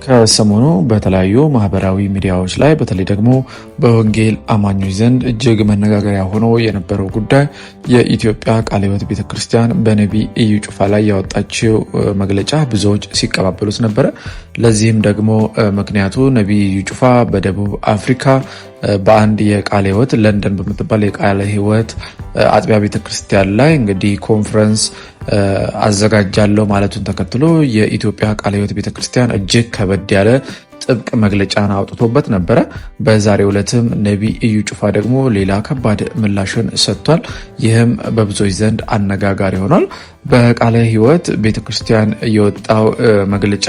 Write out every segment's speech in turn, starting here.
ከሰሞኑ በተለያዩ ማህበራዊ ሚዲያዎች ላይ በተለይ ደግሞ በወንጌል አማኞች ዘንድ እጅግ መነጋገሪያ ሆኖ የነበረው ጉዳይ የኢትዮጵያ ቃለ ሕይወት ቤተክርስቲያን በነቢይ እዩ ጩፋ ላይ ያወጣችው መግለጫ ብዙዎች ሲቀባበሉት ነበረ። ለዚህም ደግሞ ምክንያቱ ነቢይ እዩ ጩፋ በደቡብ አፍሪካ በአንድ የቃለ ሕይወት ለንደን በምትባል የቃለ ሕይወት አጥቢያ ቤተክርስቲያን ላይ እንግዲህ ኮንፈረንስ አዘጋጃለሁ ማለቱን ተከትሎ የኢትዮጵያ ቃለ ሕይወት ቤተክርስቲያን እጅግ ከበድ ያለ ጥብቅ መግለጫን አውጥቶበት ነበረ። በዛሬው ዕለትም ነቢይ እዩ ጩፋ ደግሞ ሌላ ከባድ ምላሽን ሰጥቷል። ይህም በብዙዎች ዘንድ አነጋጋሪ ሆኗል። በቃለ ሕይወት ቤተክርስቲያን የወጣው መግለጫ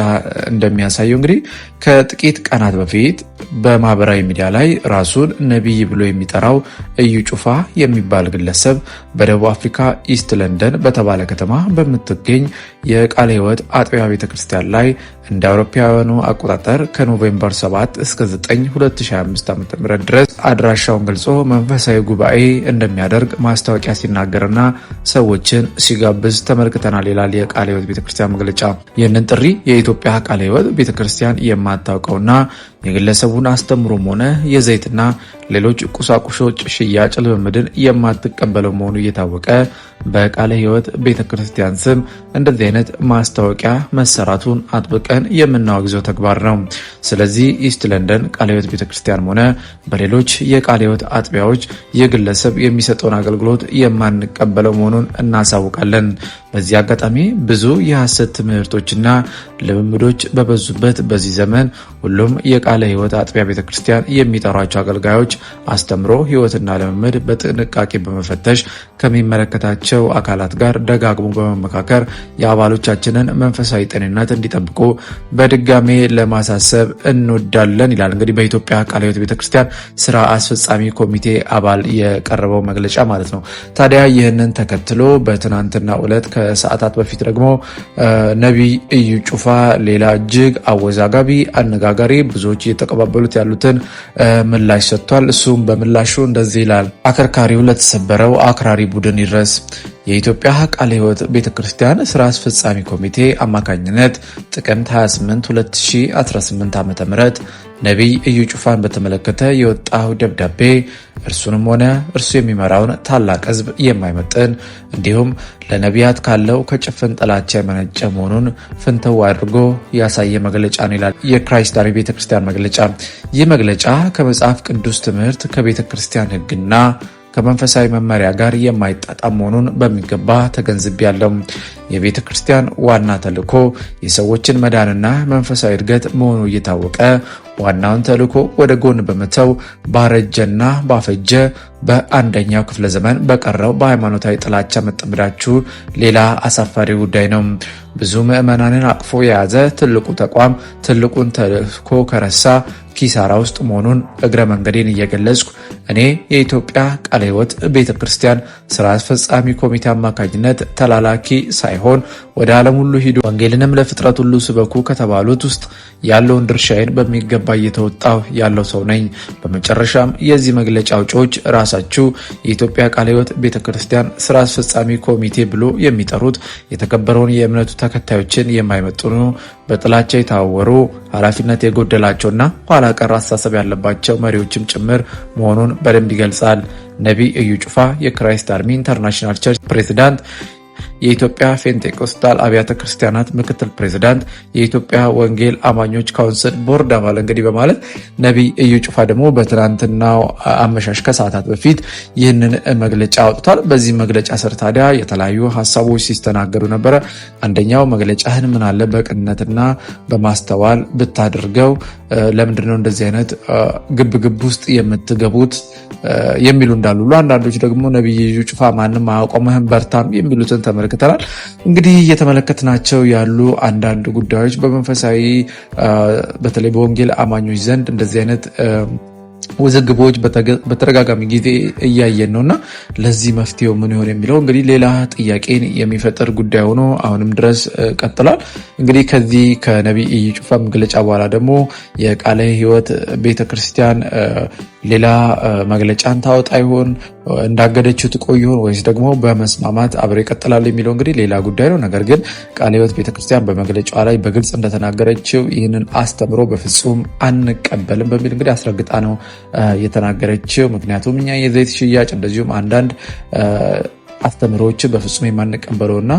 እንደሚያሳየው እንግዲህ ከጥቂት ቀናት በፊት በማህበራዊ ሚዲያ ላይ ራሱን ነቢይ ብሎ የሚጠራው እዩ ጩፋ የሚባል ግለሰብ በደቡብ አፍሪካ ኢስት ለንደን በተባለ ከተማ በምትገኝ የቃለ ሕይወት አጥቢያ ቤተክርስቲያን ላይ እንደ አውሮፓውያኑ አቆጣጠር ከኖቬምበር 7 እስከ 9 2025 ዓ.ም ድረስ አድራሻውን ገልጾ መንፈሳዊ ጉባኤ እንደሚያደርግ ማስታወቂያ ሲናገርና ሰዎችን ሲጋብዝ ተመልክተናል ይላል የቃለ ሕይወት ቤተክርስቲያን መግለጫ። ይህንን ጥሪ የኢትዮጵያ ቃለ ሕይወት ቤተክርስቲያን የማታውቀውና የግለሰቡን አስተምሮም ሆነ የዘይትና ሌሎች ቁሳቁሶች ሽያጭ ልምምድን የማትቀበለው መሆኑ እየታወቀ በቃለ ሕይወት ቤተክርስቲያን ስም እንደዚህ አይነት ማስታወቂያ መሰራቱን አጥብቀን የምናወግዘው ተግባር ነው። ስለዚህ ኢስት ለንደን ቃለ ሕይወት ቤተክርስቲያንም ሆነ በሌሎች የቃለ ሕይወት አጥቢያዎች የግለሰብ የሚሰጠውን አገልግሎት የማንቀበለው መሆኑን እናሳውቃለን። በዚህ አጋጣሚ ብዙ የሐሰት ትምህርቶችና ልምምዶች በበዙበት በዚህ ዘመን ሁሉም የቃለ ሕይወት አጥቢያ ቤተክርስቲያን የሚጠሯቸው አገልጋዮች አስተምሮ ሕይወትና ልምምድ በጥንቃቄ በመፈተሽ ከሚመለከታቸው አካላት ጋር ደጋግሞ በመመካከር የአባሎቻችንን መንፈሳዊ ጤንነት እንዲጠብቁ በድጋሜ ለማሳሰብ እንወዳለን ይላል። እንግዲህ በኢትዮጵያ ቃለ ሕይወት ቤተክርስቲያን ስራ አስፈጻሚ ኮሚቴ አባል የቀረበው መግለጫ ማለት ነው። ታዲያ ይህንን ተከትሎ በትናንትናው ዕለት ከሰዓታት በፊት ደግሞ ነቢይ እዩ ጩፋ ሌላ እጅግ አወዛጋቢ አነጋጋሪ ብዙዎች እየተቀባበሉት ያሉትን ምላሽ ሰጥቷል። እሱም በምላሹ እንደዚህ ይላል። አከርካሪው ለተሰበረው አክራሪ ቡድን ይድረስ። የኢትዮጵያ ቃለ ሕይወት ቤተክርስቲያን ስራ አስፈጻሚ ኮሚቴ አማካኝነት ጥቅምት 28 2018 ዓ.ም ነቢይ እዩ ጩፋን በተመለከተ የወጣው ደብዳቤ እርሱንም ሆነ እርሱ የሚመራውን ታላቅ ሕዝብ የማይመጥን እንዲሁም ለነቢያት ካለው ከጭፍን ጥላቻ የመነጨ መሆኑን ፍንተው አድርጎ ያሳየ መግለጫ ነው ይላል የክራይስት አርሚ ቤተክርስቲያን መግለጫ። ይህ መግለጫ ከመጽሐፍ ቅዱስ ትምህርት ከቤተክርስቲያን ሕግና ከመንፈሳዊ መመሪያ ጋር የማይጣጣም መሆኑን በሚገባ ተገንዝቤያለሁ። የቤተ ክርስቲያን ዋና ተልእኮ የሰዎችን መዳንና መንፈሳዊ እድገት መሆኑ እየታወቀ ዋናውን ተልእኮ ወደ ጎን በመተው ባረጀና ባፈጀ በአንደኛው ክፍለ ዘመን በቀረው በሃይማኖታዊ ጥላቻ መጠመዳችሁ ሌላ አሳፋሪ ጉዳይ ነው። ብዙ ምዕመናንን አቅፎ የያዘ ትልቁ ተቋም ትልቁን ተልእኮ ከረሳ ኪሳራ ውስጥ መሆኑን እግረ መንገዴን እየገለጽኩ እኔ የኢትዮጵያ ቃለ ሕይወት ቤተክርስቲያን ስራ አስፈጻሚ ኮሚቴ አማካኝነት ተላላኪ ሳይሆን ወደ ዓለም ሁሉ ሂዱ ወንጌልንም ለፍጥረት ሁሉ ስበኩ ከተባሉት ውስጥ ያለውን ድርሻዬን በሚገባ እየተወጣሁ ያለው ሰው ነኝ። በመጨረሻም የዚህ መግለጫ አውጪዎች ራሳችሁ የኢትዮጵያ ቃለ ሕይወት ቤተክርስቲያን ስራ አስፈጻሚ ኮሚቴ ብሎ የሚጠሩት የተከበረውን የእምነቱ ተከታዮችን የማይመጥኑ በጥላቻ የታወሩ ኃላፊነት የጎደላቸውና ኋላ ቀር አስተሳሰብ ያለባቸው መሪዎችም ጭምር መሆኑን በደንብ ይገልጻል። ነቢይ እዩ ጩፋ የክራይስት አርሚ ኢንተርናሽናል ቸርች ፕሬዚዳንት፣ የኢትዮጵያ ፔንቴኮስታል አብያተ ክርስቲያናት ምክትል ፕሬዚዳንት፣ የኢትዮጵያ ወንጌል አማኞች ካውንስል ቦርድ አባል እንግዲህ በማለት ነቢይ እዩ ጩፋ ደግሞ በትናንትናው አመሻሽ ከሰዓታት በፊት ይህንን መግለጫ አውጥቷል። በዚህ መግለጫ ስር ታዲያ የተለያዩ ሀሳቦች ሲስተናገዱ ነበረ። አንደኛው መግለጫህን ምን አለ በቅንነትና በማስተዋል ብታደርገው፣ ለምንድነው እንደዚህ አይነት ግብግብ ውስጥ የምትገቡት የሚሉ እንዳሉ፣ አንዳንዶች ደግሞ ነቢይ እዩ ጩፋ ማንም አያቆምህም በርታም የሚሉትን ተመልክተናል። እንግዲህ እየተመለከትናቸው ያሉ አንዳንድ ጉዳዮች በመንፈሳዊ በተለይ በወንጌል አማኞች ዘንድ እንደዚህ አይነት ውዝግቦች በተደጋጋሚ ጊዜ እያየን ነውና ለዚህ መፍትሄው ምን ይሆን የሚለው እንግዲህ ሌላ ጥያቄን የሚፈጥር ጉዳይ ሆኖ አሁንም ድረስ ቀጥሏል። እንግዲህ ከዚህ ከነቢይ እዩ ጩፋ መግለጫ በኋላ ደግሞ የቃለ ሕይወት ቤተክርስቲያን ሌላ መግለጫን ታወጣ ይሆን? እንዳገደችው ትቆይ ይሆን? ወይስ ደግሞ በመስማማት አብረው ይቀጥላሉ የሚለው እንግዲህ ሌላ ጉዳይ ነው። ነገር ግን ቃለ ሕይወት ቤተክርስቲያን በመግለጫዋ ላይ በግልጽ እንደተናገረችው ይህንን አስተምሮ በፍጹም አንቀበልም በሚል እንግዲህ አስረግጣ ነው የተናገረችው። ምክንያቱም እኛ የዘይት ሽያጭ እንደዚሁም አንዳንድ አስተምሮዎችን በፍጹም የማንቀበለውና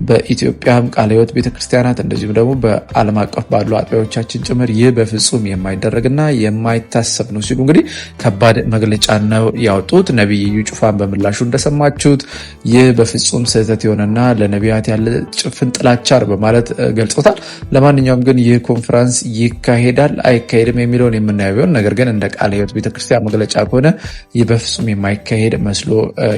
በኢትዮጵያም ቃለ ሕይወት ቤተክርስቲያናት እንደዚሁም ደግሞ በዓለም አቀፍ ባሉ አጥቢያዎቻችን ጭምር ይህ በፍጹም የማይደረግና የማይታሰብ ነው ሲሉ እንግዲህ ከባድ መግለጫ ነው ያወጡት። ነቢይ እዩ ጩፋን በምላሹ እንደሰማችሁት ይህ በፍጹም ስህተት የሆነና ለነቢያት ያለ ጭፍን ጥላቻ በማለት ገልጾታል። ለማንኛውም ግን ይህ ኮንፈረንስ ይካሄዳል አይካሄድም የሚለውን የምናየው ቢሆን፣ ነገር ግን እንደ ቃለ ሕይወት ቤተክርስቲያን መግለጫ ከሆነ ይህ በፍጹም የማይካሄድ መስሎ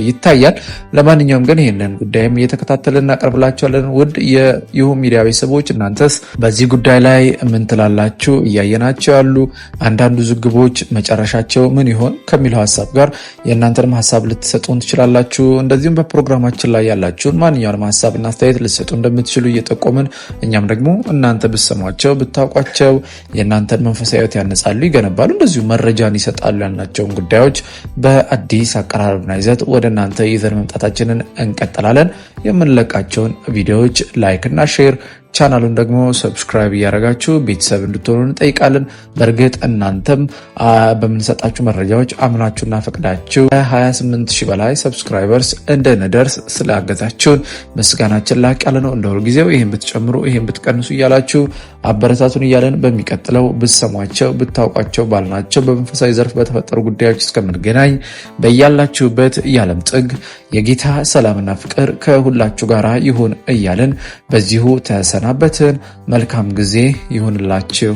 ይታያል። ለማንኛውም ግን ይህንን ጉዳይም እየተከታተልን እናቀርብላችኋለን። ውድ የይሁን ሚዲያ ቤተሰቦች እናንተስ በዚህ ጉዳይ ላይ ምን ትላላችሁ? እያየናቸው ያሉ አንዳንዱ ዝግቦች መጨረሻቸው ምን ይሆን ከሚለው ሀሳብ ጋር የእናንተንም ሀሳብ ልትሰጡን ትችላላችሁ። እንደዚሁም በፕሮግራማችን ላይ ያላችሁን ማንኛውንም ሀሳብና አስተያየት ልትሰጡ እንደምትችሉ እየጠቆምን እኛም ደግሞ እናንተ ብትሰሟቸው ብታውቋቸው የእናንተን መንፈሳዊ ሕይወት ያነጻሉ፣ ይገነባሉ፣ እንደዚሁ መረጃን ይሰጣሉ ያልናቸውን ጉዳዮች በአዲስ አቀራረብና ይዘት ወደ እናንተ ይዘን መምጣታችን እንቀጥላለን። የምንለቃቸውን ቪዲዮዎች ላይክ እና ሼር ቻናሉን ደግሞ ሰብስክራይብ እያደረጋችሁ ቤተሰብ እንድትሆኑ እንጠይቃለን። በእርግጥ እናንተም በምንሰጣችሁ መረጃዎች አምናችሁና ፈቅዳችሁ 28,000 በላይ ሰብስክራይበርስ እንድንደርስ ስላገዛችሁን ምስጋናችን ላቅ ያለ ነው። እንደሁል ጊዜው ይህን ብትጨምሩ ይህን ብትቀንሱ እያላችሁ አበረታቱን እያለን በሚቀጥለው ብትሰሟቸው ብታውቋቸው ባልናቸው በመንፈሳዊ ዘርፍ በተፈጠሩ ጉዳዮች እስከምንገናኝ በያላችሁበት የዓለም ጥግ የጌታ ሰላምና ፍቅር ከሁላችሁ ጋር ይሁን እያልን በዚሁ ተሰናበትን። መልካም ጊዜ ይሁንላችሁ።